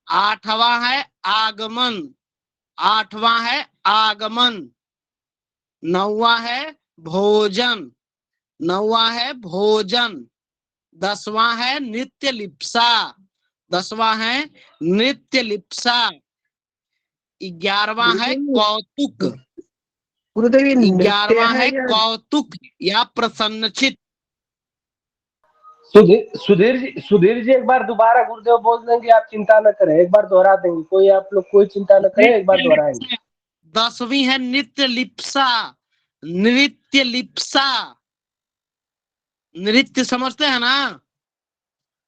आठवां है आगमन, आठवां है आगमन। नौवां है भोजन, नौवां है भोजन। 10वां है नित्य लिप्सा, 10वां है नित्य लिप्सा। 11वां है कौतुक, गुरुदेव ये नृत्य 11वां है है या कौतुक या प्रसन्नचित। सुधीर जी एक बार दोबारा गुरुदेव बोल देंगे, आप चिंता न करें, एक बार दोहरा देंगे, कोई आप लोग कोई चिंता न करें, एक बार दोहराएंगे। 10वीं है नित्य लिप्सा, नृत्य लिप्सा। नृत्य समझते हैं ना,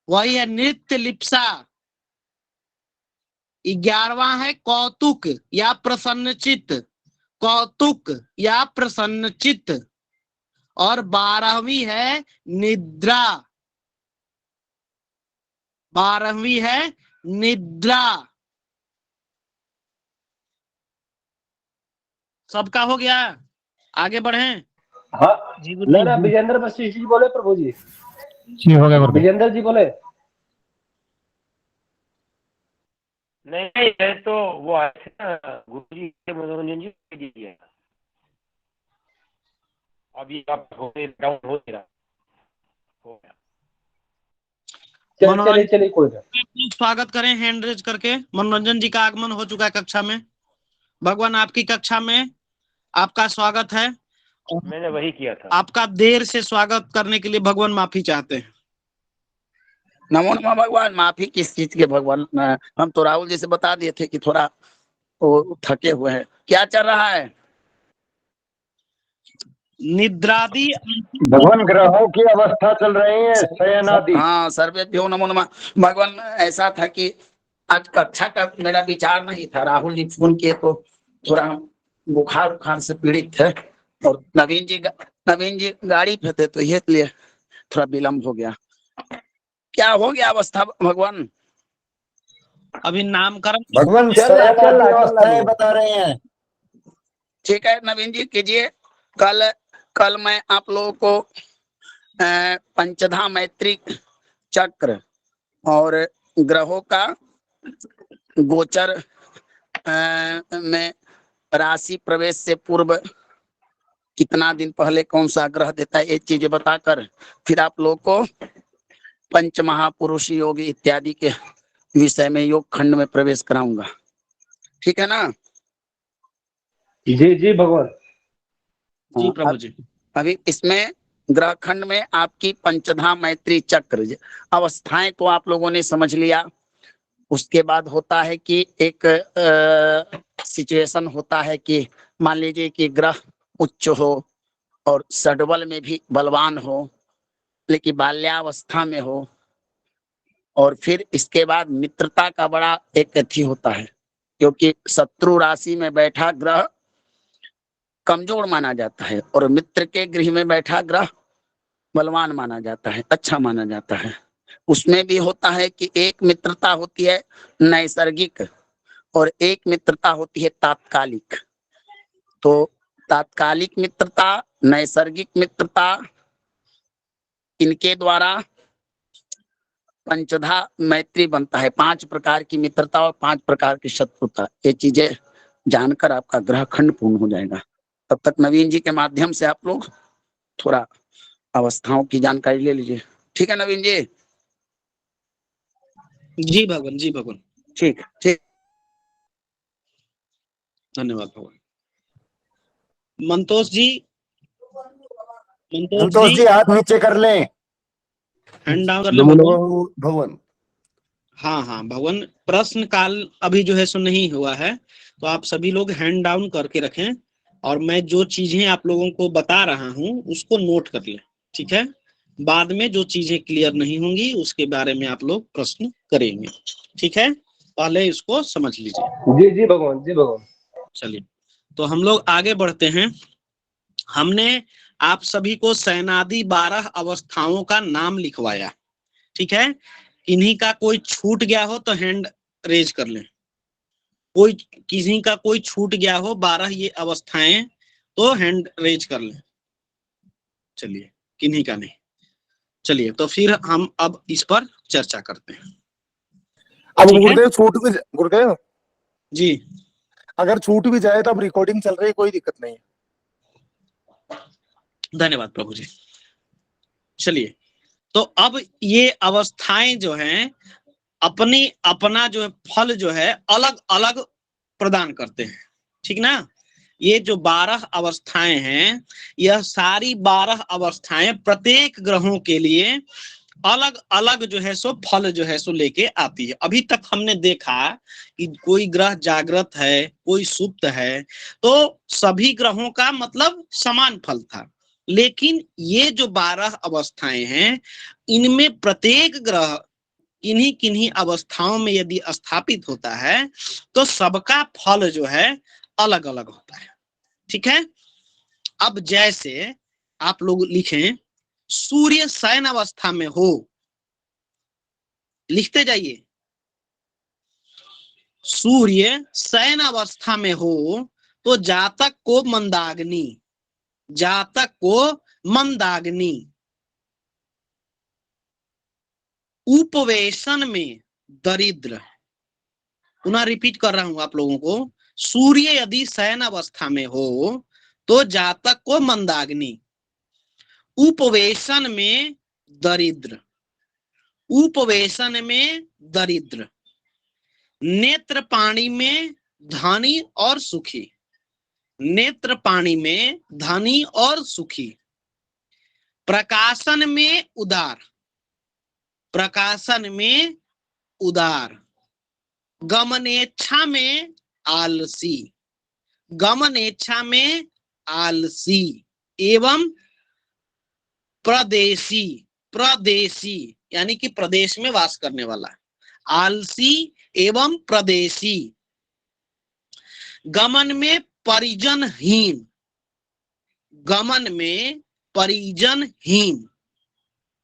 वही है नृत्य लिप्सा। 11वां है कौतुक या प्रसन्नचित, कौतुक या प्रसन्नचित। और 12वीं है निद्रा, 12वीं है निद्रा। सबका हो गया, आगे बढ़े। हाँ ना विजेंद्र वशिष्ठ जी बोले, प्रभु जी जी हो गया गुरुदेव। विजेंद्र जी बोले। नहीं है तो वो गुरु जी के मनोरंजन जी दीजिए। अभी आप डाउन हो रहा हो गया। चलिए कोई नहीं। स्वागत करें हैंड रेज करके। मनोरंजन जी का आगमन हो चुका है कक्षा में। भगवान आपकी कक्षा में आपका स्वागत है। मैंने वही किया था। आपका देर से स्वागत करने के लिए भगवान माफी चाहते हैं। नमो नमः भगवान। माफी किस चीज के भगवान? हम तो राहुल जी से बता दिए थे कि थोड़ा वो थके हुए हैं। क्या चल रहा है? निद्रादि भगवान ग्रहों की अवस्था चल रही है शयनादि। हाँ सर्वेभ्यो नमो नमः। भगवान ऐसा था कि आज कक्षा का मेरा विचार नहीं था। राहुल जी फोन किए तो थोड़ा हम बुखार से पीड़ित थे और नवीन जी गाड़ी पे थे, तो इसलिए थोड़ा विलम्ब हो गया। क्या हो गया अवस्था भगवान? अभी नामकरण भगवान शयनादि अवस्थाएं बता रहे हैं। ठीक है नवीन जी कीजिए। कल मैं आप लोगों को पंचधा मैत्री चक्र और ग्रहों का गोचर में राशि प्रवेश से पूर्व कितना दिन पहले कौन सा ग्रह देता है, ये चीजें बताकर फिर आप लोग को पंच महापुरुष योग इत्यादि के विषय में योग खंड में प्रवेश कराऊंगा। ठीक है ना? जी भगवान। जी प्रभु जी। अभी इसमें ग्रह खंड में आपकी पंचधा मैत्री चक्र अवस्थाएं तो आप लोगों ने समझ लिया। उसके बाद होता है कि एक सिचुएशन होता है कि मान लीजिए कि ग्रह उच्च हो और षड्बल में भी बलवान हो, लेकिन बाल्यावस्था में हो। और फिर इसके बाद मित्रता का बड़ा एक अथी होता है, क्योंकि शत्रु राशि में बैठा ग्रह कमजोर माना जाता है और मित्र के गृह में बैठा ग्रह बलवान माना जाता है, अच्छा माना जाता है। उसमें भी होता है कि एक मित्रता होती है नैसर्गिक और एक मित्रता होती है तात्कालिक। तो तात्कालिक मित्रता, नैसर्गिक मित्रता, इनके द्वारा पंचधा मैत्री बनता है। 5 प्रकार की मित्रता और 5 प्रकार की शत्रुता। ये चीजें जानकर आपका ग्रह खंड पूर्ण हो जाएगा। तब तक नवीन जी के माध्यम से आप लोग थोड़ा अवस्थाओं की जानकारी ले लीजिए। ठीक है नवीन जी? जी भगवान, जी भगवान। ठीक। धन्यवाद भगवान। मंतोष जी, संतोष जी हाथ नीचे कर लें। हैंड डाउन कर ले भगवान। भगवान हाँ भगवान। प्रश्न काल अभी जो है सो नहीं हुआ है, तो आप सभी लोग हैंड डाउन करके रखें और मैं जो चीजें आप लोगों को बता रहा हूँ उसको नोट कर लें। ठीक है? बाद में जो चीजें क्लियर नहीं होंगी उसके बारे में आप लोग प्रश्न करेंगे। ठीक है? पहले इसको समझ लीजिए। जी भगवान, जी भगवान। चलिए तो हम लोग आगे बढ़ते हैं। हमने आप सभी को शयनादि 12 अवस्थाओं का नाम लिखवाया। ठीक है? इन्हीं का कोई छूट गया हो तो हैंड रेज कर लें। कोई किसी का कोई छूट गया हो 12 ये अवस्थाएं तो हैंड रेज कर लें। चलिए, किन्हीं का नहीं। चलिए तो फिर हम अब इस पर चर्चा करते हैं। अब ठीक है? गुरुदेव छूट भी गुरुदेव जी अगर छूट भी जाए तो अब रिकॉर्डिंग चल रही है, कोई दिक्कत नहीं है। धन्यवाद प्रभु जी। चलिए, तो अब ये अवस्थाएं जो हैं अपनी अपना जो है फल जो है अलग अलग प्रदान करते हैं, ठीक ना। ये जो 12 अवस्थाएं हैं, यह सारी 12 अवस्थाएं प्रत्येक ग्रहों के लिए अलग अलग जो है सो फल जो है सो लेके आती है। अभी तक हमने देखा कि कोई ग्रह जागृत है, कोई सुप्त है, तो सभी ग्रहों का मतलब समान फल था। लेकिन ये जो 12 अवस्थाएं हैं, इनमें प्रत्येक ग्रह किन्हीं किन्हीं अवस्थाओं में यदि स्थापित होता है तो सबका फल जो है अलग अलग होता है, ठीक है। अब जैसे आप लोग लिखें, सूर्य शयन अवस्था में हो, लिखते जाइए, सूर्य शयन अवस्था में हो तो जातक को मंदाग्नि, जातक को मंदाग्नि, उपवेशन में दरिद्र। पुनः रिपीट कर रहा हूं आप लोगों को, सूर्य यदि शयन अवस्था में हो तो जातक को मंदाग्नि, उपवेशन में दरिद्र, उपवेशन में दरिद्र, नेत्र पाणी में धनी और सुखी, नेत्र पाणी में धनी और सुखी, प्रकाशन में उदार, प्रकाशन में उदार, गमनेच्छा में आलसी, गमनेच्छा में आलसी, एवं प्रदेशी, प्रदेशी यानी कि प्रदेश में वास करने वाला, आलसी एवं प्रदेशी, गमन में परिजनहीन, गमन में परिजनहीन,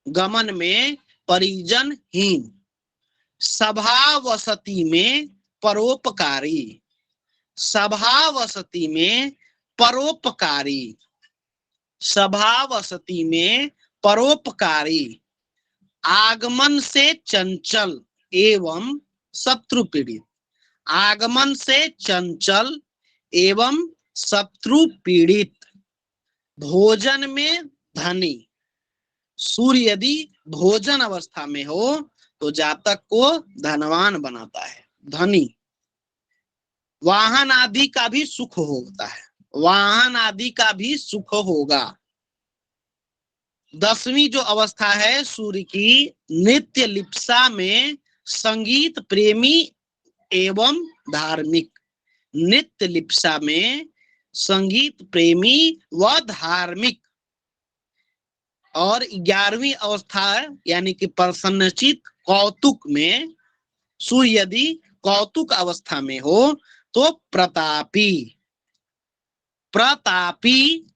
गमन में परिजनहीन, सभावसति में परोपकारी, सभावसति में परोपकारी, सभावसति में परोपकारी, आगमन से चंचल एवं शत्रु पीड़ित, आगमन से चंचल एवं शत्रु पीड़ित, भोजन में धनी, सूर्य यदि भोजन अवस्था में हो तो जातक को धनवान बनाता है, धनी, वाहन आदि का भी सुख होता है, वाहन आदि का भी सुख होगा। 10वीं जो अवस्था है सूर्य की, नित्य लिप्सा में संगीत प्रेमी एवं धार्मिक, नित्य लिप्सा में संगीत प्रेमी व धार्मिक। और 11वीं अवस्था यानी कि प्रसन्नचित कौतुक में, सूर्य यदि कौतुक अवस्था में हो तो प्रतापी, प्रतापी,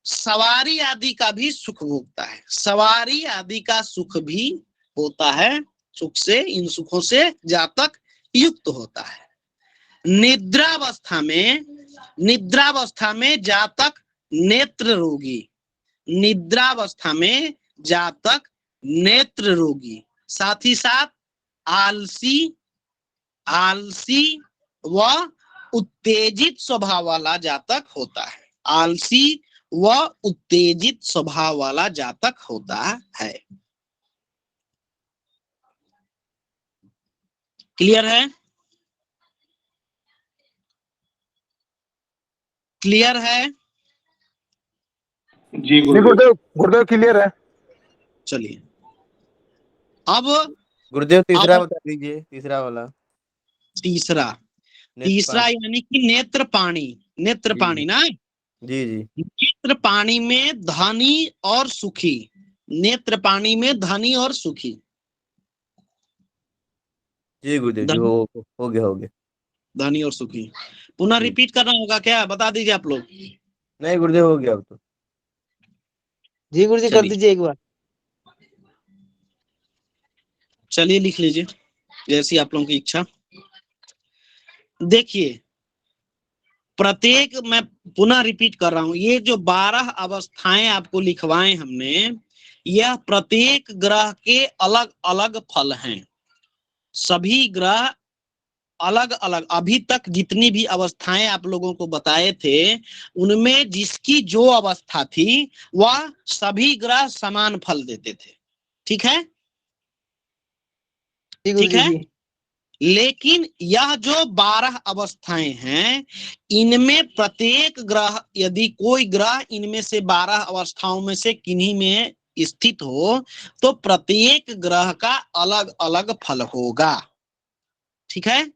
सवारी आदि का भी सुख भोगता है, सवारी आदि का सुख भी होता है, सुख से, इन सुखों से जातक युक्त होता है। निद्रावस्था में, निद्रावस्था में जातक नेत्र रोगी, निद्रावस्था में जातक नेत्र रोगी, साथ ही साथ आलसी, आलसी व उत्तेजित स्वभाव वाला जातक होता है, आलसी व उत्तेजित स्वभाव वाला जातक होता है। क्लियर है? क्लियर है? जी गुरुदेव, गुरुदेव क्लियर है। चलिए, अब गुरुदेव तीसरा अब बता दीजिए, तीसरा वाला। तीसरा, नेत्र तीसरा पाणी। यानी कि नेत्र पाणी, नेत्र जी, पाणी ना, जी जी नेत्र पाणी में धनी और सुखी, नेत्र पाणी में धनी और सुखी, जी गुरुदेव जी, हो गया, हो गया। धनी और सुखी। पुनः जी। रिपीट करना होगा क्या, बता दीजिए आप लोग। नहीं गुरुदेव, हो गया अब तो। जी गुरुजी कर चलिए। दीजिए एक बार। चलिए लिख लीजिए, जैसी आप लोगों की इच्छा। देखिए, प्रत्येक, मैं पुनः रिपीट कर रहा हूं, ये जो 12 अवस्थाएं आपको लिखवाएं हमने, यह प्रत्येक ग्रह के अलग अलग फल हैं। सभी ग्रह अलग अलग, अभी तक जितनी भी अवस्थाएं आप लोगों को बताए थे उनमें जिसकी जो अवस्था थी वह सभी ग्रह समान फल देते थे। ठीक है, जी गुरु ठीक जी है। जी। लेकिन यह जो 12 अवस्थाएं हैं, इनमें प्रत्येक ग्रह, यदि कोई ग्रह इनमें से 12 अवस्थाओं में से किन्हीं में स्थित हो तो प्रत्येक ग्रह का अलग अलग फल होगा। ठीक है,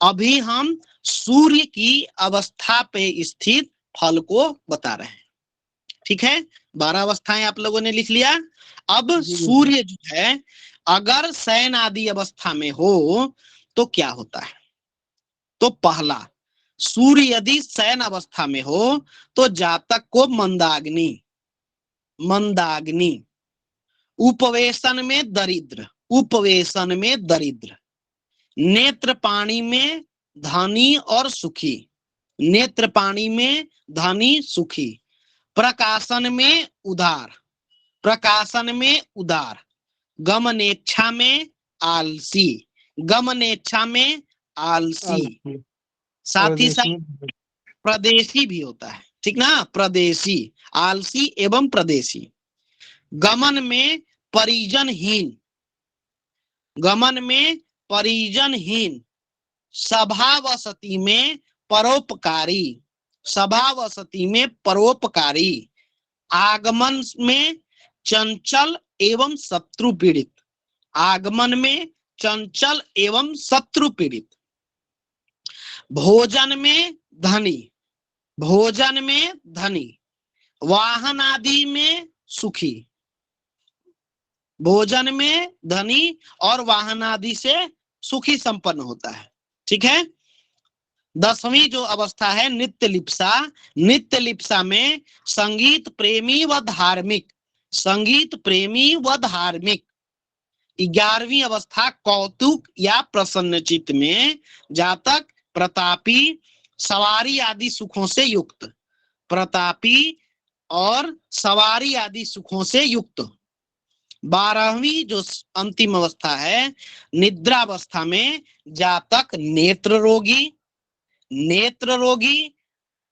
अभी हम सूर्य की अवस्था पे स्थित फल को बता रहे हैं। ठीक है, 12 अवस्थाएं आप लोगों ने लिख लिया। अब जी गुरु जी। सूर्य जो है अगर शयन आदि अवस्था में हो तो क्या होता है? तो पहला, सूर्य यदि शयन अवस्था में हो तो जातक को मंदाग्नि, मंदाग्नि, उपवेशन में दरिद्र, उपवेशन में दरिद्र, नेत्र पानी में धनी और सुखी, नेत्र पानी में धनी सुखी, प्रकाशन में उदार, प्रकाशन में उदार, गमनेच्छा में आलसी, गमनेच्छा में आलसी, साथ ही साथ प्रदेशी भी होता है। ठीक ना, प्रदेशी, आलसी एवं प्रदेशी। गमन में परिजनहीन, गमन में परिजनहीन, सभावसति में परोपकारी, सभावसति में परोपकारी, आगमन में चंचल एवं शत्रु पीड़ित, आगमन में चंचल एवं शत्रु पीड़ित, भोजन में धनी, भोजन में धनी, वाहन आदि में सुखी, भोजन में धनी और वाहन आदि से सुखी संपन्न होता है। ठीक है, 10वीं जो अवस्था है नित्य लिप्सा, नित्य लिप्सा में संगीत प्रेमी व धार्मिक, संगीत प्रेमी व धार्मिक। 11वीं अवस्था कौतुक या प्रसन्नचित्त में जातक प्रतापी, सवारी आदि सुखों से युक्त, प्रतापी और सवारी आदि सुखों से युक्त। 12वीं जो अंतिम अवस्था है निद्रा अवस्था में जातक नेत्र रोगी, नेत्र रोगी,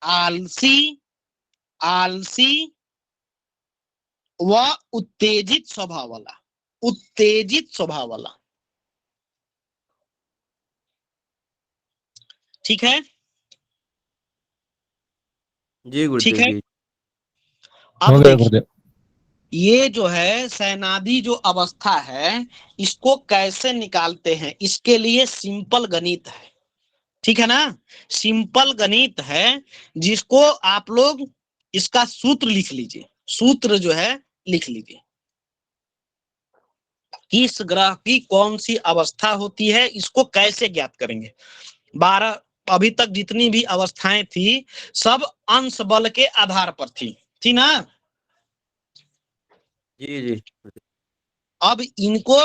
आलसी, आलसी व उत्तेजित स्वभाव वाला, उत्तेजित स्वभाव वाला। ठीक है, जी ठीक गुरुदेव है। जी। अब देखिए ये जो है शयनादि जो अवस्था है इसको कैसे निकालते हैं, इसके लिए सिंपल गणित है। ठीक है ना, सिंपल गणित है जिसको आप लोग इसका सूत्र लिख लीजिए, सूत्र जो है लिख लीजिए। किस ग्रह की कौन सी अवस्था होती है इसको कैसे ज्ञात करेंगे। 12 अभी तक जितनी भी अवस्थाएं थी सब अंश बल के आधार पर थी ना। जी जी अब इनको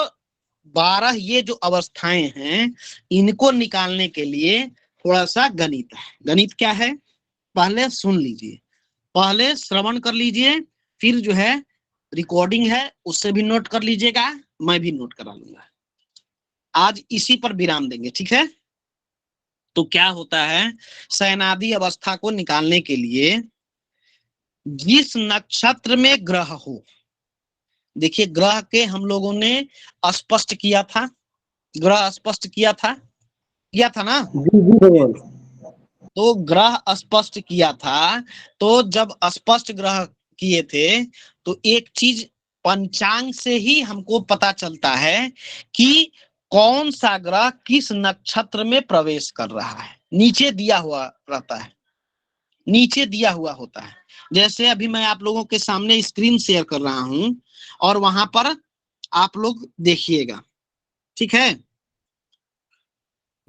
12 ये जो अवस्थाएं हैं इनको निकालने के लिए थोड़ा सा गणित है। गणित क्या है पहले सुन लीजिए, पहले श्रवण कर लीजिए, फिर जो है रिकॉर्डिंग है उससे भी नोट कर लीजिएगा, मैं भी नोट करा लूंगा। आज इसी पर विराम देंगे। ठीक है, तो क्या होता है शयनादि अवस्था को निकालने के लिए जिस नक्षत्र में ग्रह हो, देखिए ग्रह के हम लोगों ने स्पष्ट किया था, ग्रह स्पष्ट किया था ना। जी जी भगवान। तो ग्रह स्पष्ट किया था, तो जब स्पष्ट ग्रह किए थे तो एक चीज पंचांग से ही हमको पता चलता है कि कौन सा ग्रह किस नक्षत्र में प्रवेश कर रहा है, नीचे दिया हुआ रहता है, नीचे दिया हुआ होता है। जैसे अभी मैं आप लोगों के सामने स्क्रीन शेयर कर रहा हूं और वहां पर आप लोग देखिएगा। ठीक है,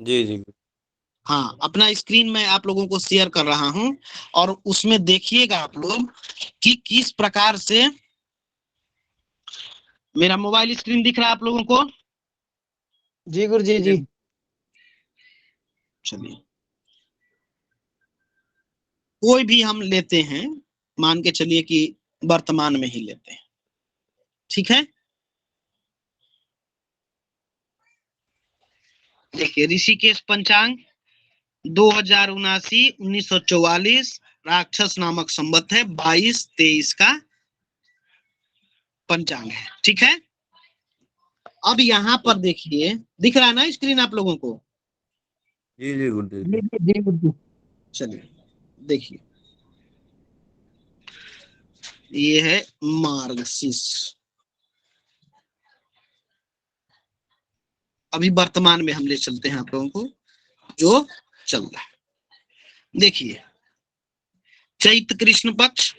जी जी हाँ अपना स्क्रीन में आप लोगों को शेयर कर रहा हूं और उसमें देखिएगा आप लोग कि किस प्रकार से मेरा मोबाइल स्क्रीन दिख रहा है आप लोगों को। जी गुरु जी जी। चलिए कोई भी हम लेते हैं, मान के चलिए कि वर्तमान में ही लेते हैं। ठीक है, देखिए ऋषिकेश पंचांग 2079 1944 राक्षस नामक संवत है, 22-23 का पंचांग है। ठीक है, अब यहाँ पर देखिए, दिख रहा है ना स्क्रीन आप लोगों को? जी जी गुरुदेव जी। जी गुरुजी। चलिए देखिए, ये है मार्गशीर्ष, अभी वर्तमान में हम ले चलते हैं आप लोगों को जो चल रहा है। देखिए चैत्र कृष्ण पक्ष,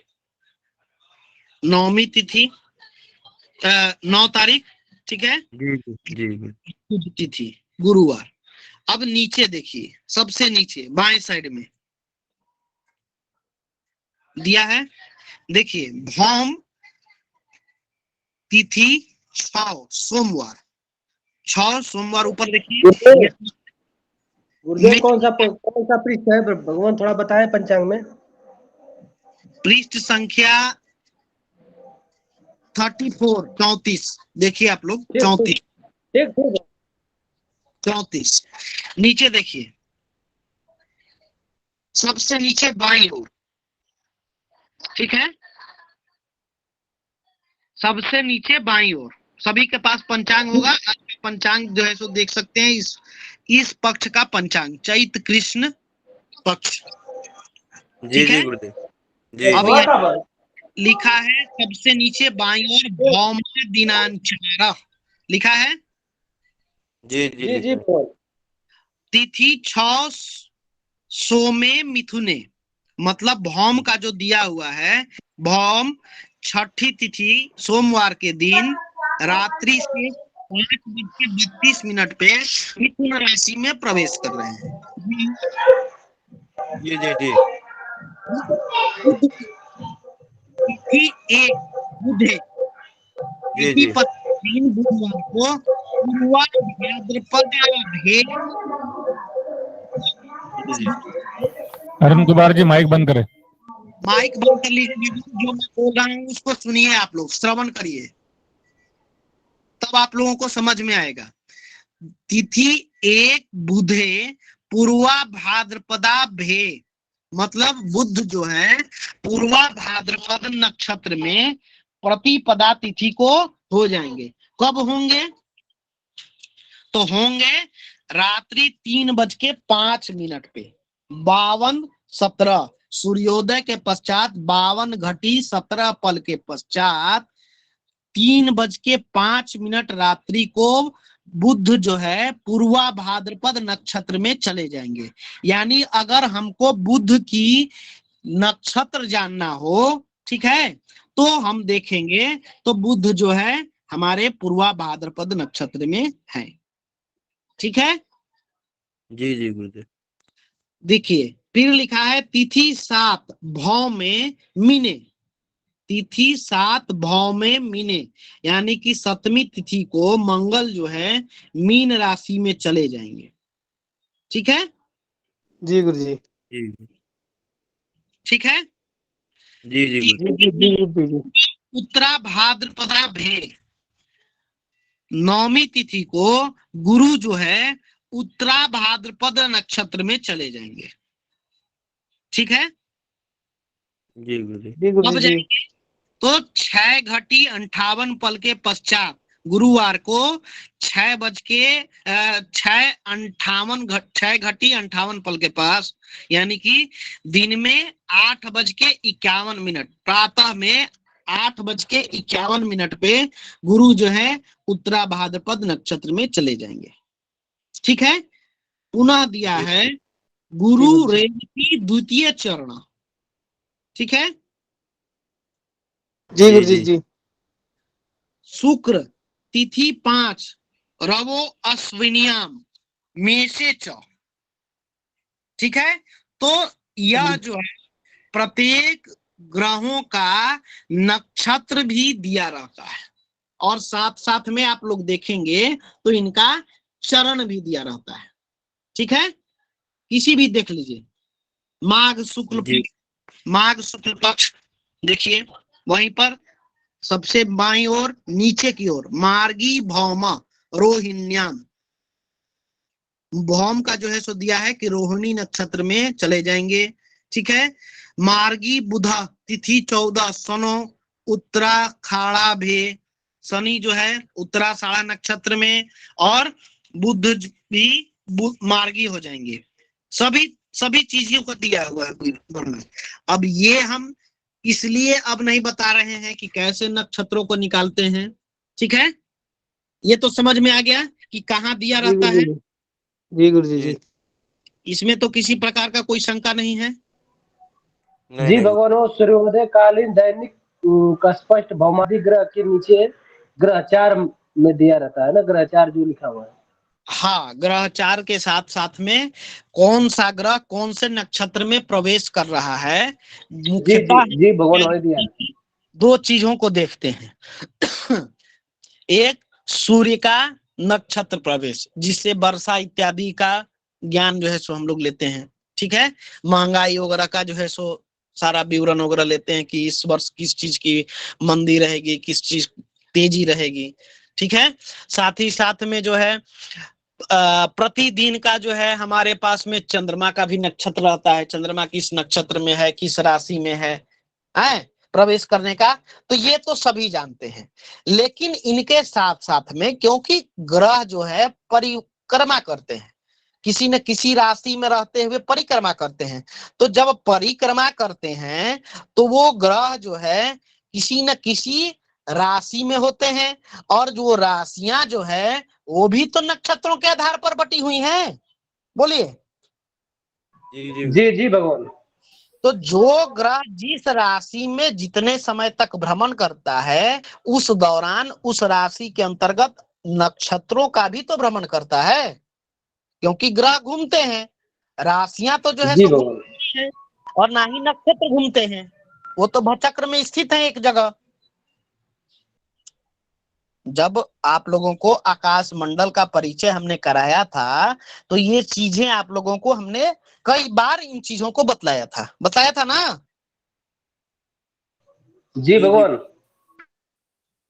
नवमी तिथि 9 तारीख, ठीक है, जी जी जी तिथि गुरुवार। अब नीचे देखिए, सबसे नीचे बाएं साइड में दिया है, देखिए भौम तिथि 6 सोमवार, 6 सोमवार ऊपर देखिए। गुरुदेव कौन सा पृष्ठ है भगवान, थोड़ा बताएं पंचांग में। पृष्ठ संख्या 34 देखिए आप लोग, 34 ठीक 34। नीचे देखिए, सबसे नीचे बाईं ओर, ठीक है, सबसे नीचे बाईं ओर सभी के पास पंचांग होगा। पंचांग जो है सो देख सकते हैं, इस पक्ष का पंचांग चैत्र कृष्ण पक्ष, जी ठीक जी है। गुरुदेव जी। अब यहाँ लिखा है सबसे नीचे बाईं ओर भौम दिनांक 4 लिखा है, जी जी जी तिथि 6 सोमे मिथुने, मतलब भौम का जो दिया हुआ है, भौम छठी तिथि सोमवार के दिन रात्रि से 5:32 पे मिथुन राशि में प्रवेश कर रहे हैं। जी जी जी तिथि 1 बुध है, जी तिथि जी 3 बुधवार को पूर्वा भाद्रपद भेद। अरुण कुमार जी माइक बंद करें। माइक बंद कर लीजिए, जो मैं बोल रहा हूँ उसको सुनिए, आप लोग श्रवण करिए, तब आप लोगों को समझ में आएगा। तिथि 1 बुधे पूर्वा भाद्रपदा भे, मतलब बुध जो है पूर्वा भाद्रपद नक्षत्र में प्रतिपदा तिथि को हो जाएंगे। कब होंगे? तो होंगे रात्रि 3:05 पे 52:17 सूर्योदय के पश्चात 52:17 पल के पश्चात 3:05 रात्रि को बुध जो है पूर्वा भाद्रपद नक्षत्र में चले जाएंगे। यानी अगर हमको बुध की नक्षत्र जानना हो, ठीक है, तो हम देखेंगे तो बुध जो है हमारे पूर्वा भाद्रपद नक्षत्र में है। ठीक है, जी जी गुरुदेव। देखिए फिर लिखा है तिथि 7 भौ में मीने, तिथि 7 भौ में मीने, यानी कि 7वीं तिथि को मंगल जो है मीन राशि में चले जाएंगे। ठीक है, जी गुरुजी। जी ठीक है। जी जी गुरुदेव। जी उत्तरा भाद्रपदा भे, 9वीं तिथि को गुरु जो है उत्तरा भाद्रपद नक्षत्र में चले जाएंगे। ठीक है, जी गुरुदेव। जी अब गुरुजी। जाएंगे तो 6:58 के पश्चात गुरुवार को 6:58 के पास, यानी कि दिन में 8:51 प्रातः में 8:51 पे गुरु जो है उत्तरा भाद्रपद नक्षत्र में चले जाएंगे। ठीक है, पुनः दिया है गुरु रेवती द्वितीय चरण। ठीक है, जी गुरुजी जी। शुक्र तिथि 5 रवो अश्विनियाम मेषे च। ठीक है, तो यह जो है प्रत्येक ग्रहों का नक्षत्र भी दिया रहता है, और साथ साथ में आप लोग देखेंगे तो इनका चरण भी दिया रहता है। ठीक है, किसी भी देख लीजिए, माघ शुक्ल पक्ष देखिए, वहीं पर सबसे बाईं ओर नीचे की ओर मार्गी भौमा रोहिण्याम, भौम का जो है सो दिया है कि रोहिणी नक्षत्र में चले जाएंगे। ठीक है। मार्गी बुधा तिथि 14 सनो उत्तरा खाड़ा भे, शनि जो है उत्तराषाढ़ा नक्षत्र में, और बुध भी मार्गी हो जाएंगे। सभी चीजों को दिया हुआ है। अब ये हम इसलिए अब नहीं बता रहे हैं कि कैसे नक्षत्रों को निकालते हैं। ठीक है, ये तो समझ में आ गया कि कहाँ दिया रहता है। जी गुरुजी जी। इसमें तो किसी प्रकार का कोई शंका नहीं है। जी भगवान, वो सूर्योदय कालीन दैनिक का स्पष्ट भौमादि ग्रह के नीचे ग्रहचार में दिया रहता है ना, ग्रहचार जो लिखा हुआ है। हाँ, ग्रहचार के साथ साथ में कौन सा ग्रह कौन से नक्षत्र में प्रवेश कर रहा है, मुख्यतः जी भगवान वही दिया है। दो चीजों को देखते हैं। एक सूर्य का नक्षत्र प्रवेश, जिससे वर्षा इत्यादि का ज्ञान जो है सो हम लोग लेते हैं। ठीक है, महंगाई वगैरह का जो है सो सारा विवरण वगैरह लेते हैं कि इस वर्ष किस चीज की मंदी रहेगी, किस चीज तेजी रहेगी। ठीक है, साथ ही साथ में जो है प्रतिदिन का जो है हमारे पास में चंद्रमा का भी नक्षत्र रहता है, चंद्रमा किस नक्षत्र में है, किस राशि में है प्रवेश करने का, तो ये तो सभी जानते हैं। लेकिन इनके साथ साथ में क्योंकि ग्रह जो है परिक्रमा करते हैं, किसी न किसी राशि में रहते हुए परिक्रमा करते हैं, तो जब परिक्रमा करते हैं तो वो ग्रह जो है किसी न किसी राशि में होते हैं, और जो राशियां जो है वो भी तो नक्षत्रों के आधार पर बटी हुई हैं। बोलिए। जी जी भगवान। तो जो ग्रह जिस राशि में जितने समय तक भ्रमण करता है, उस दौरान उस राशि के अंतर्गत नक्षत्रों का भी तो भ्रमण करता है, क्योंकि ग्रह घूमते हैं। राशियां तो जो है जी सो भगवान। घूमते हैं और ना ही नक्षत्र घूमते हैं, वो तो भचक्र में स्थित है एक जगह। जब आप लोगों को आकाश मंडल का परिचय हमने कराया था, तो ये चीजें आप लोगों को हमने कई बार इन चीजों को बताया था ना। जी भगवान।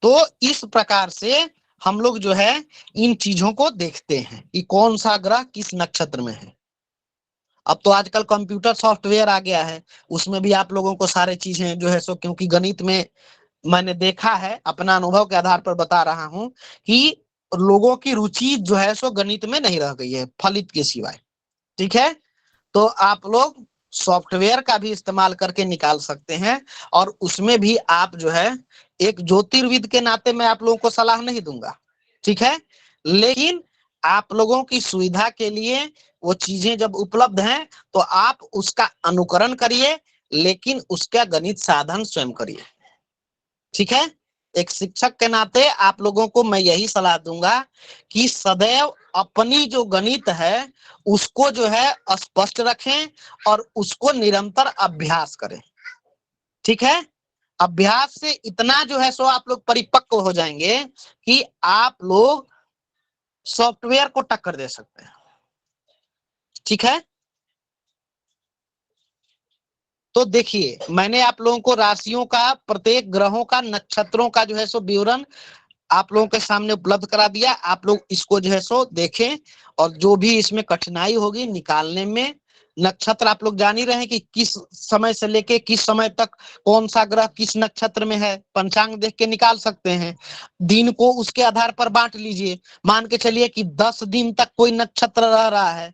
तो इस प्रकार से हम लोग जो है इन चीजों को देखते हैं कि कौन सा ग्रह किस नक्षत्र में है। अब तो आजकल कंप्यूटर सॉफ्टवेयर आ गया है, उसमें भी आप लोगों को सारे चीजें जो है सो, क्योंकि गणित में मैंने देखा है, अपना अनुभव के आधार पर बता रहा हूं कि लोगों की रुचि जो है सो गणित में नहीं रह गई है फलित के सिवाय। ठीक है, तो आप लोग सॉफ्टवेयर का भी इस्तेमाल करके निकाल सकते हैं, और उसमें भी आप जो है, एक ज्योतिर्विद के नाते मैं आप लोगों को सलाह नहीं दूंगा। ठीक है, लेकिन आप लोगों की सुविधा के लिए वो चीजें जब उपलब्ध हैं तो आप उसका अनुकरण करिए, लेकिन उसका गणित साधन स्वयं करिए। ठीक है, एक शिक्षक के नाते आप लोगों को मैं यही सलाह दूंगा कि सदैव अपनी जो गणित है उसको जो है स्पष्ट रखें और उसको निरंतर अभ्यास करें। ठीक है, अभ्यास से इतना जो है सो आप लोग परिपक्व हो जाएंगे कि आप लोग सॉफ्टवेयर को टक्कर दे सकते हैं। ठीक है, तो देखिए, मैंने आप लोगों को राशियों का, प्रत्येक ग्रहों का, नक्षत्रों का जो है सो विवरण आप लोगों के सामने उपलब्ध करा दिया। आप लोग इसको जो है सो देखें, और जो भी इसमें कठिनाई होगी निकालने में, नक्षत्र आप लोग जान ही रहे हैं कि किस समय से लेके किस समय तक कौन सा ग्रह किस नक्षत्र में है, पंचांग देख के निकाल सकते हैं। दिन को उसके आधार पर बांट लीजिए। मान के चलिए कि 10 दिन तक कोई नक्षत्र रह रहा है,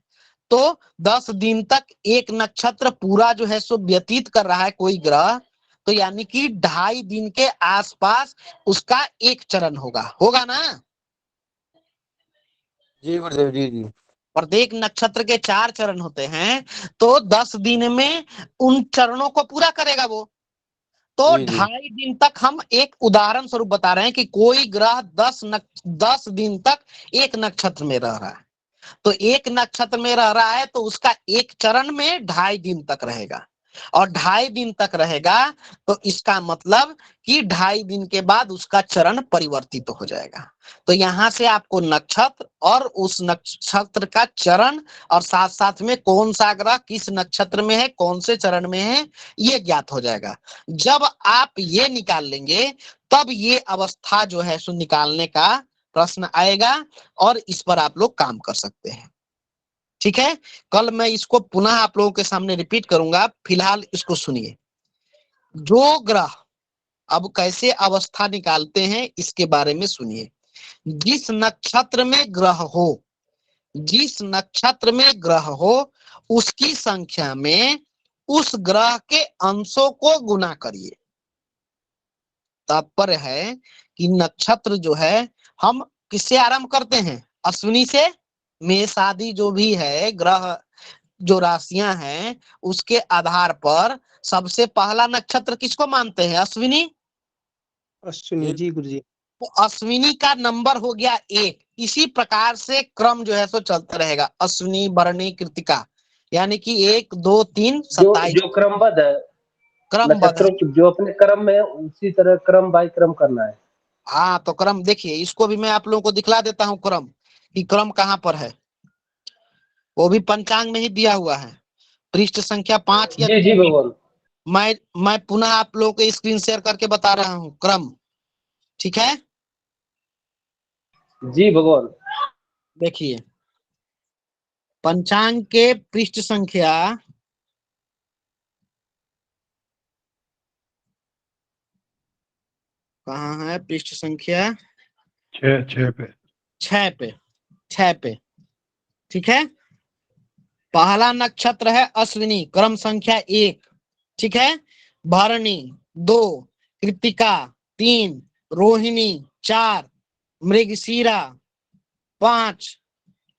तो 10 दिन तक एक नक्षत्र पूरा जो है सो व्यतीत कर रहा है कोई ग्रह, तो यानी कि 2.5 दिन के आसपास उसका एक चरण होगा ना। जी गुरुदेव जी जी। प्रत्येक नक्षत्र के 4 चरण होते हैं, तो 10 दिन में उन चरणों को पूरा करेगा वो। तो 2.5 दिन तक, हम एक उदाहरण स्वरूप बता रहे हैं कि कोई ग्रह 10 दिन तक एक नक्षत्र में रह रहा है, तो एक नक्षत्र में रह रहा है तो उसका एक चरण में 2.5 दिन तक रहेगा, और 2.5 दिन तक रहेगा तो इसका मतलब कि 2.5 दिन के बाद उसका चरण परिवर्तित हो जाएगा। तो यहां से आपको नक्षत्र और उस नक्षत्र का चरण, और साथ साथ में कौन सा ग्रह किस नक्षत्र में है, कौन से चरण में है, ये ज्ञात हो जाएगा। जब आप ये निकाल लेंगे तब ये अवस्था जो है सो निकालने का प्रश्न आएगा, और इस पर आप लोग काम कर सकते हैं। ठीक है, कल मैं इसको पुनः आप लोगों के सामने रिपीट करूंगा, फिलहाल इसको सुनिए। जो ग्रह अब कैसे अवस्था निकालते हैं इसके बारे में सुनिए। जिस नक्षत्र में ग्रह हो, जिस नक्षत्र में ग्रह हो उसकी संख्या में उस ग्रह के अंशों को गुना करिए। तात्पर्य है कि नक्षत्र जो है हम किससे आरंभ करते हैं? अश्विनी से। मेष आदि जो भी है ग्रह, जो राशियां हैं, उसके आधार पर सबसे पहला नक्षत्र किसको मानते हैं? अश्विनी। अश्विनी जी गुरुजी। तो अश्विनी का नंबर हो गया 1। इसी प्रकार से क्रम जो है सो चलता रहेगा, अश्विनी, भरणी, कृतिका, यानी कि 1 2 3 जो 27 जो क्रमबद्ध है, क्रमबद्ध। नक्षत्रों की जो अपने क्रम में है, उसी तरह क्रम बाय क्रम करना है। हाँ, तो क्रम देखिए, इसको भी मैं आप लोगों को दिखला देता हूँ क्रम, कि क्रम कहाँ पर है। वो भी पंचांग में ही दिया हुआ है, पृष्ठ संख्या 5 या जी जी भगवान। मैं पुनः आप लोगों को स्क्रीन शेयर करके बता रहा हूँ क्रम। ठीक है, जी भगवान। देखिए पंचांग के पृष्ठ संख्या कहाँ है? पृष्ठ संख्या 6 पे। 6 पे। ठीक है, पहला नक्षत्र है अश्विनी, क्रम संख्या 1। ठीक है, भरणी 2, कृतिका 3, रोहिणी 4, मृगशीरा 5,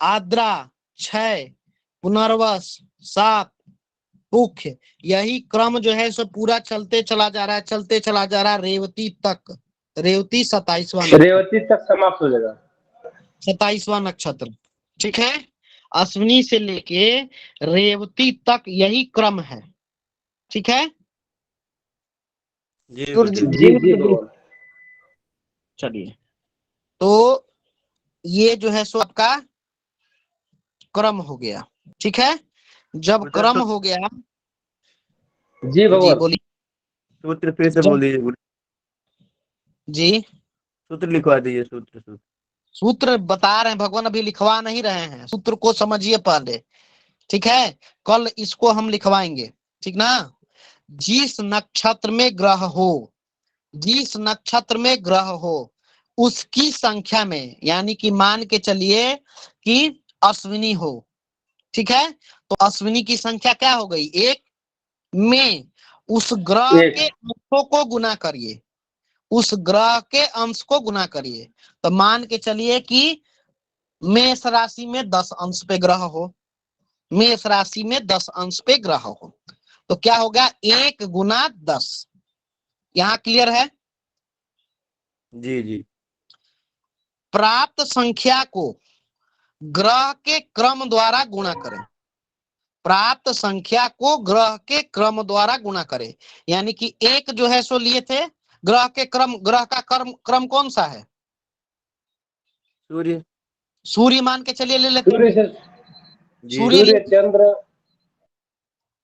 आद्रा 6, पुनर्वस 7, मुख्य। यही क्रम जो है सो पूरा चलते चला जा रहा है, चलते चला जा रहा है रेवती तक। रेवती 27वां नक्षत्र, रेवती तक समाप्त हो जाएगा। 27वां नक्षत्र। ठीक है, अश्विनी से लेके रेवती तक यही क्रम है। ठीक है, जी गुरुजी। जी जी भगवान। चलिए, तो ये जो है सो आपका क्रम हो गया। ठीक है, जब क्रम हो गया, जी जी भगवान। बोलिए। सूत्र फिर से बोल दीजिए गुरु। जी, सूत्र लिखवा दीजिए, सूत्र। सूत्र बता रहे हैं भगवान, अभी लिखवा नहीं रहे हैं, सूत्र को समझिए पहले। ठीक है, कल इसको हम लिखवाएंगे। ठीक ना। जिस नक्षत्र में ग्रह हो, जिस नक्षत्र में ग्रह हो उसकी संख्या में, यानी कि मान के चलिए कि अश्विनी हो। ठीक है, तो अश्विनी की संख्या क्या हो गई? 1 में उस ग्रह एक। के अंशों को गुना करिए, उस ग्रह के अंश को गुना करिए। तो मान के चलिए कि मेष राशि में 10 अंश पे ग्रह हो, मेष राशि में 10 अंश पे ग्रह हो, तो क्या होगा? 1 गुना 10। यहाँ क्लियर है? जी जी। प्राप्त संख्या को ग्रह के क्रम द्वारा गुणा करें, प्राप्त संख्या को ग्रह के क्रम द्वारा गुणा करें। यानी कि 1 जो है सो लिए थे, ग्रह के क्रम, ग्रह का क्रम कौन सा है? सूर्य। सूर्य मान के चलिए ले लेते सूर्य हैं, से सूर्य सूर्य चंद्र।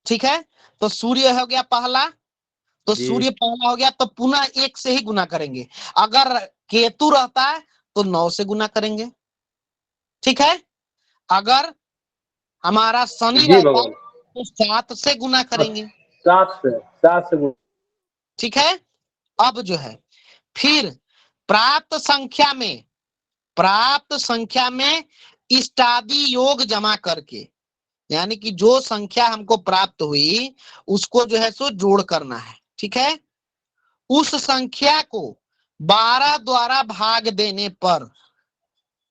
ठीक है, तो सूर्य हो गया पहला, तो जी। सूर्य पहला हो गया, तो पुनः 1 से ही गुना करेंगे। अगर केतु रहता है तो 9 से गुना करेंगे। ठीक है, अगर हमारा शनि जी रहता है भगवान। तो 7 से गुना करेंगे। 7 से ठीक है, अब जो है फिर प्राप्त संख्या में, प्राप्त संख्या में इष्टादि योग जमा करके, यानी कि जो संख्या हमको प्राप्त हुई उसको जो है सो जोड़ करना है। ठीक है, उस संख्या को 12 द्वारा भाग देने पर,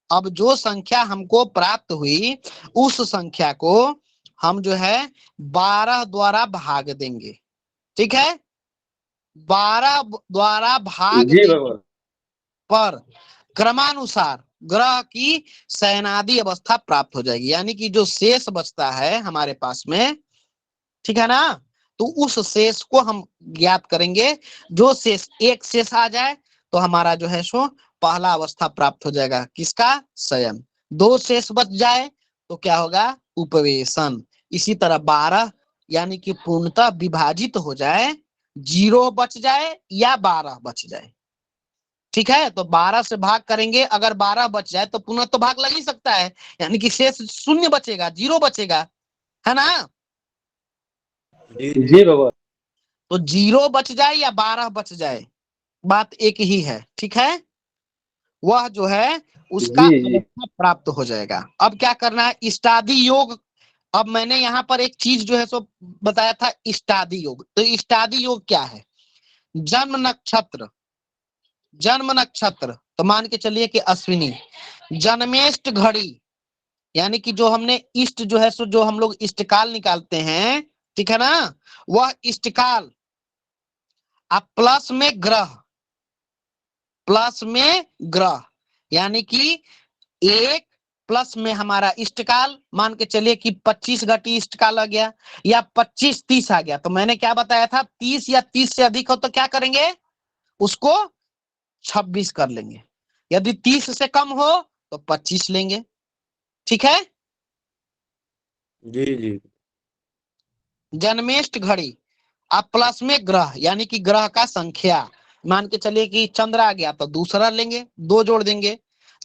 अब जो संख्या हमको प्राप्त हुई उस संख्या को हम जो है 12 द्वारा भाग देंगे। ठीक है, 12 द्वारा भाग जी देने भगवान। पर क्रमानुसार ग्रह की शयनादि अवस्था प्राप्त हो जाएगी, यानी कि जो शेष बचता है हमारे पास में, ठीक है ना, तो उस शेष को हम ज्ञात करेंगे। जो शेष, एक शेष आ जाए तो हमारा जो है सो पहला अवस्था प्राप्त हो जाएगा, किसका? शयन। 2 शेष बच जाए तो क्या होगा? उपवेशन। इसी तरह 12 यानी कि पूर्णतः विभाजित हो जाए, 0 बच जाए या 12 बच जाए, ठीक है, तो 12 से भाग करेंगे, अगर 12 बच जाए तो पुनः तो भाग लग ही सकता है, यानी कि शेष शून्य बचेगा, 0 बचेगा, है ना। जी भगवान। तो 0 बच जाए या 12 बच जाए, बात एक ही है, ठीक है। वह जो है उसका जी जी अवस्था प्राप्त हो जाएगा। अब क्या करना है, इष्टादि योग। अब मैंने यहाँ पर एक चीज जो है सो बताया था, इष्टादि योग। तो इष्टादि योग क्या है, जन्म नक्षत्र, जन्म नक्षत्र तो मान के चलिए कि अश्विनी, जन्मेष्ट घड़ी, यानी कि जो हमने इष्ट जो है सो जो हम लोग इष्टकाल निकालते हैं, ठीक है ना, वह इष्टकाल। अब प्लस में ग्रह, प्लस में ग्रह, यानी कि 1 प्लस में हमारा इष्टकाल, मान के चलिए कि 25 घटी इष्टकाल आ गया, या 25 30 आ गया। तो मैंने क्या बताया था, 30 या 30 से अधिक हो तो क्या करेंगे, उसको 26 कर लेंगे, यदि 30 से कम हो तो 25 लेंगे, ठीक है। जी जी जन्मेष्ट घड़ी, अब प्लस में ग्रह, यानी कि ग्रह का संख्या, मान के चलिए कि चंद्र आ गया तो दूसरा लेंगे, 2 जोड़ देंगे,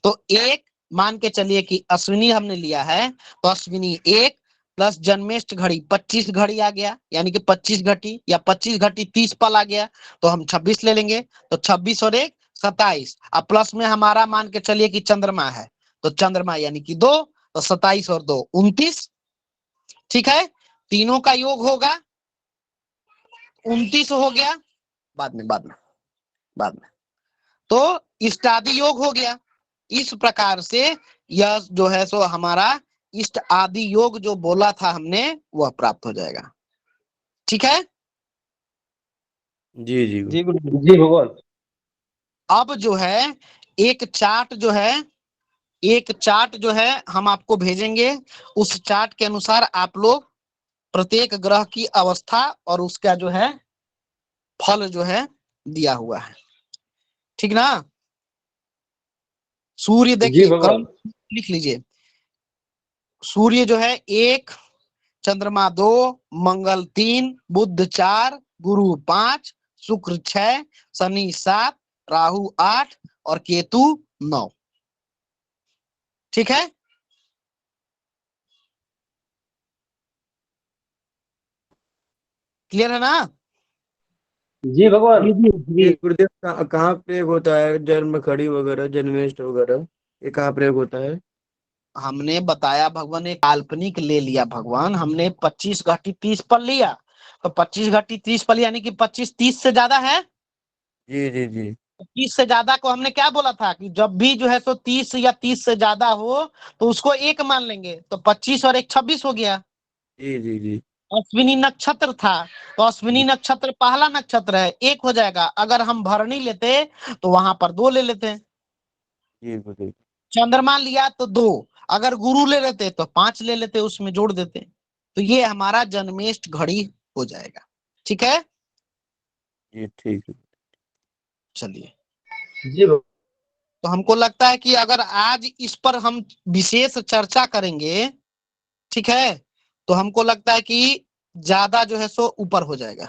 तो 1, मान के चलिए कि अश्विनी हमने लिया है, तो अश्विनी 1 प्लस जन्मेष्ट घड़ी 25 घड़ी आ गया, यानी कि 25 घटी, या 25 घटी 30 पल आ गया, तो हम 26 ले लेंगे। तो 26 और 1 27, अब प्लस में हमारा मान के चलिए कि चंद्रमा है, तो चंद्रमा यानी कि 2, तो 27 और 2 29, ठीक है। तीनों का योग होगा 29 हो गया, बाद में तो इष्टादि योग हो गया। इस प्रकार से यह जो है सो हमारा इष्ट आदि योग जो बोला था हमने, वह प्राप्त हो जाएगा, ठीक है। जी जी जी गुरु जी। जी भगवान। अब जो है एक चार्ट जो है, एक चार्ट जो है हम आपको भेजेंगे, उस चार्ट के अनुसार आप लोग प्रत्येक ग्रह की अवस्था और उसका जो है फल जो है दिया हुआ है, ठीक ना। सूर्य जी देखिए, भगवान। क्रम लिख लीजिए, सूर्य जो है 1, चंद्रमा 2, मंगल 3, बुध 4, गुरु 5, शुक्र 6, शनि 7, राहु 8 और केतु 9, ठीक है। क्लियर है ना। जी भगवान। ये गुरुदेव कहाँ प्रयोग होता है, जन्म खड़ी वगैरह, जन्मेष्ट वगैरह, ये कहाँ प्रयोग होता है? हमने बताया भगवान ने काल्पनिक ले लिया, भगवान हमने 25 घटी 30 पल लिया, तो 25 घटी 30 पल यानी कि 25 30 से ज्यादा है, जी जी जी 30 से ज्यादा को हमने क्या बोला था कि जब भी जो है सो 30 या 30 से ज्यादा हो तो उसको 1 मान लेंगे, तो 25 और 1 26 हो गया। जी जी जी अश्विनी नक्षत्र था, तो अश्विनी नक्षत्र पहला नक्षत्र है, 1 हो जाएगा। अगर हम भरणी लेते तो वहां पर 2 ले लेते, जी गुरुदेव। चंद्रमा लिया तो 2, अगर गुरु ले लेते तो 5 ले लेते, उसमें जोड़ देते, तो ये हमारा जन्मेष्ट घड़ी हो जाएगा, ठीक है। जी ठीक है। चलिए, जी भगवान। तो हमको लगता है कि अगर आज इस पर हम विशेष चर्चा करेंगे, ठीक है, तो हमको लगता है कि ज्यादा जो है सो ऊपर हो जाएगा,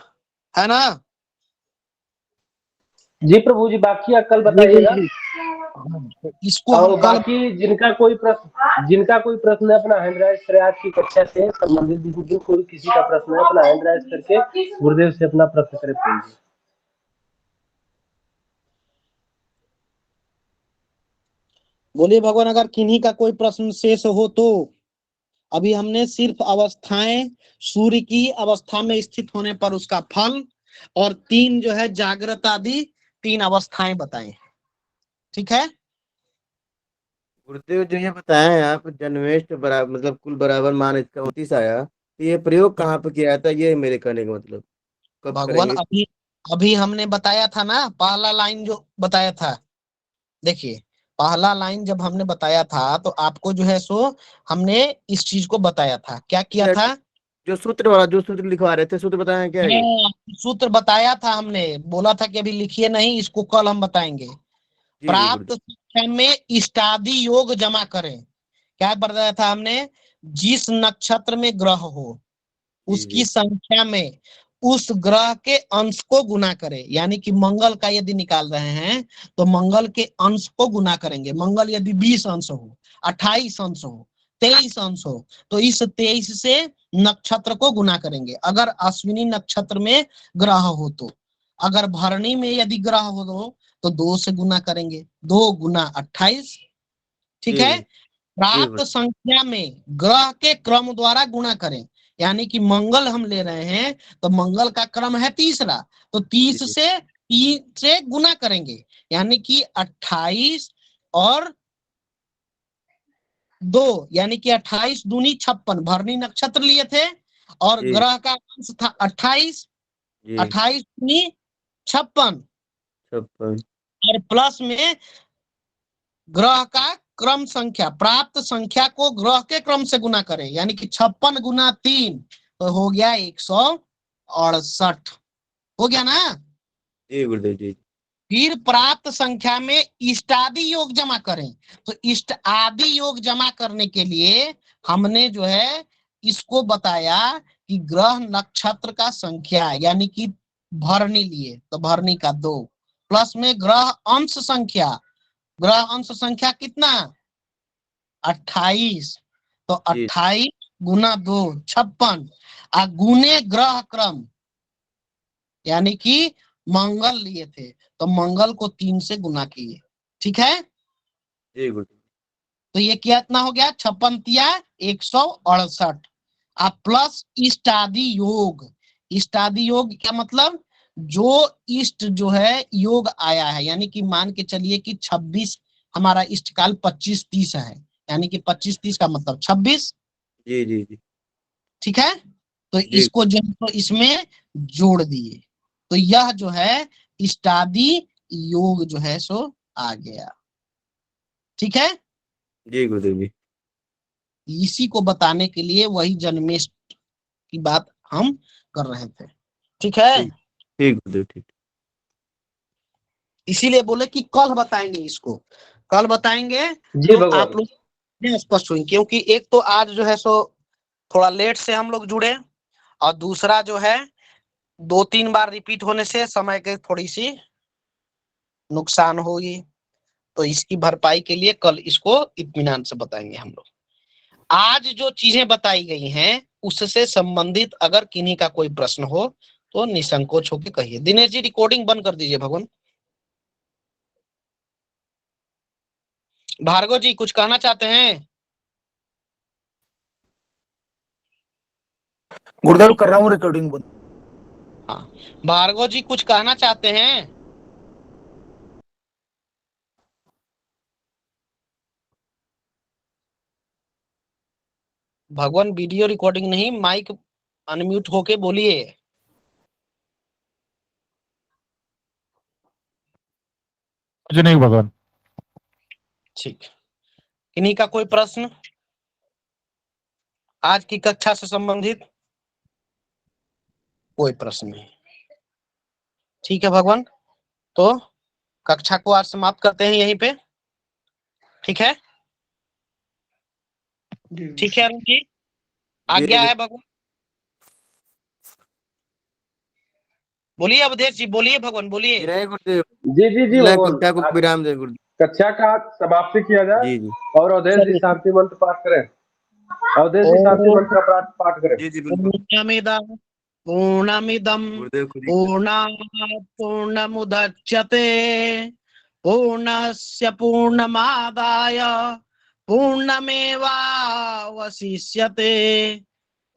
है ना। जी प्रभु जी, बाकी आप कल जी बताइएगा। जी, तो इसको हम और कल, बाकी जिनका कोई प्रश्न है अपना हैंड राइज करे, आज की कक्षा से संबंधित जिनको कोई किसी का प्रश्न है अपना हैंड राइज करके गुरुदेव से अपना प्रश्न करे पूछिए। बोलिए भगवान, अगर किन्हीं का कोई प्रश्न शेष हो तो। अभी हमने सिर्फ अवस्थाएं, सूर्य की अवस्था में स्थित होने पर उसका फल, और 3 जो है जागृत आदि 3 अवस्थाएं बताई, ठीक है। गुरुदेव जो ये बताए हैं आप, जन्मेष्ट बराबर मतलब कुल बराबर मान इसका 29 आया, तो ये प्रयोग कहाँ पे किया था, ये मेरे कहने का मतलब कब भगवान करेंगे? अभी अभी हमने बताया था ना, पहला लाइन जो बताया था, देखिए पहला लाइन जब हमने बताया था तो आपको जो है सो हमने इस चीज को बताया था, क्या किया ये था। जो सूत्र वाला जो सूत्र लिखवा रहे थे, सूत्र बताए हैं क्या ये? हाँ, सूत्र बताया था हमने, बोला था कि अभी लिखिए नहीं, इसको कल हम बताएंगे। जी जी प्राप्त गुरुदेव। संख्या में इष्टादि योग जमा करें, क्या बताया था हमने, जिस नक्षत्र में ग्रह हो जी उसकी जी संख्या में उस ग्रह के अंश को गुना करें, यानी कि मंगल का यदि निकाल रहे हैं तो मंगल के अंश को गुना करेंगे। मंगल यदि 20 अंश हो, 28 अंश हो, 23 अंश हो, तो इस 23 से नक्षत्र को गुना करेंगे। अगर अश्विनी नक्षत्र में ग्रह हो तो, अगर भरणी में यदि ग्रह हो तो 2 से गुना करेंगे, 2 गुना 28। ठीक है। प्राप्त संख्या में ग्रह के क्रम द्वारा गुणा करें, यानी कि मंगल हम ले रहे हैं तो मंगल का क्रम है तीसरा, तो 30 से 3 से गुना करेंगे, यानी कि 28 और 2, यानी कि 28 दूनी 56। भरणी नक्षत्र लिए थे और ग्रह का अंश था 28, 28 दूनी 56 और प्लस में ग्रह का क्रम संख्या, प्राप्त संख्या को ग्रह के क्रम से गुना करें, यानी कि 56 गुना 3 तो हो गया 168। हो गया ना। जी गुरुदेव जी। फिर प्राप्त संख्या में इष्टादि योग जमा करें, तो इष्ट आदि योग जमा करने के लिए हमने जो है इसको बताया कि ग्रह नक्षत्र का संख्या, यानी कि भरणी लिए तो भरणी का 2 प्लस में ग्रह अंश संख्या, ग्रह अंश संख्या कितना 28, तो 28 गुना 2 56 गुने ग्रह क्रम, यानी कि मंगल लिए थे तो मंगल को 3 से गुना किए। ठीक है। तो ये कितना हो गया 56 तिया 168 प्लस इष्टादि योग। इष्टादि योग क्या मतलब, जो इष्ट जो है योग आया है, यानी कि मान के चलिए कि 26 हमारा इष्ट काल 25-30 है, यानी कि 25-30 का मतलब 26। जी जी जी। ठीक है। तो इसको जो तो इसमें जोड़ दिए, तो यह जो है इष्टादि योग जो है सो आ गया। ठीक है। जी गुरुदेव जी। इसी को बताने के लिए वही जन्मेष्ठ की बात हम कर रहे थे। ठीक है। ठीक गुरुदेव ठीक। इसीलिए बोले कि कल बताएंगे, इसको कल बताएंगे जी तो भगवान। आप लोग स्पष्ट हुई, क्योंकि एक तो आज जो है सो थोड़ा लेट से हम लोग जुड़े और दूसरा जो है 2-3 बार रिपीट होने से समय के थोड़ी सी नुकसान होगी, तो इसकी भरपाई के लिए कल इसको इत्मीनान से बताएंगे हम लोग। आज जो चीजें बताई गई हैं उससे संबंधित अगर किन्हीं का कोई प्रश्न हो तो निसंकोच होकर कहिए। दिनेश जी रिकॉर्डिंग बंद कर दीजिए। भगवान भार्गव जी कुछ कहना चाहते हैं? गुरुदेव कर रहा हूँ रिकॉर्डिंग बंद। हाँ, भार्गव जी कुछ कहना चाहते हैं? भगवान वीडियो रिकॉर्डिंग नहीं, माइक अनम्यूट होके बोलिए। कुछ नहीं भगवान। ठीक, किन्हीं का कोई प्रश्न आज की कक्षा से संबंधित? कोई प्रश्न नहीं। ठीक है भगवान, तो कक्षा को आज समाप्त करते हैं यहीं पे। ठीक है। ठीक है अरुण जी, आज्ञा है भगवान। बोलिए अवधेश जी, बोलिए भगवान बोलिए। गुरुदेव जी जी जी भगवान। कक्षा को विराम दे गुरुदेव। कक्षा का समाप्ति किया जाए। जी जी। और अवधेश जी शांति मंत्र पाठ करें। अवधेश जी शांति मंत्र का पाठ करें। जी जी बिल्कुल। पूर्णमिदं पूर्णात् पूर्णमुदच्यते पूर्णस्य पूर्णमादाय पूर्णमेवावशिष्यते।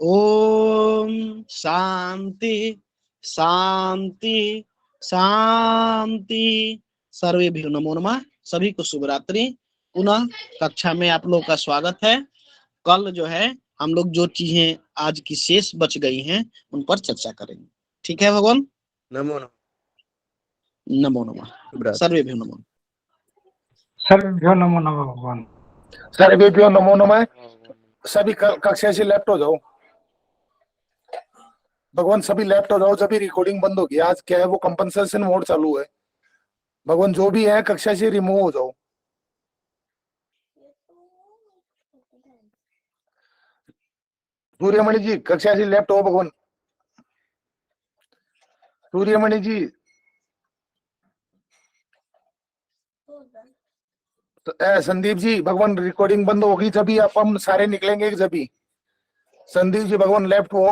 ओम शांति शांति शांति। सर्वेभ्यो नमो नमः। सभी को शुभ रात्रि। पुनः कक्षा में आप लोग का स्वागत है। कल जो है हम लोग जो चीजें आज की शेष बच गई हैं उन पर चर्चा करेंगे। ठीक है भगवान। नमो नमः। नमो नमः। सर्वेभ्यो नमो नमः। सर्वेभ्यो नमो नमः भगवान। सर्वेभ्यो नमो नमः। सभी कक्षा से लेफ्ट हो जाओ भगवान, सभी लेफ्ट हो जाओ। जब रिकॉर्डिंग बंद होगी, आज क्या है वो कंपनसेशन मोड चालू है भगवान, जो भी है कक्षा से रिमूव हो जाओ। सूर्यमणि जी कक्षा से लेफ्ट हो भगवान। सूर्यमणि जी, तो संदीप जी भगवान रिकॉर्डिंग बंद होगी जब आप हम सारे निकलेंगे जब ही। संदीप जी भगवान लेफ्ट हो।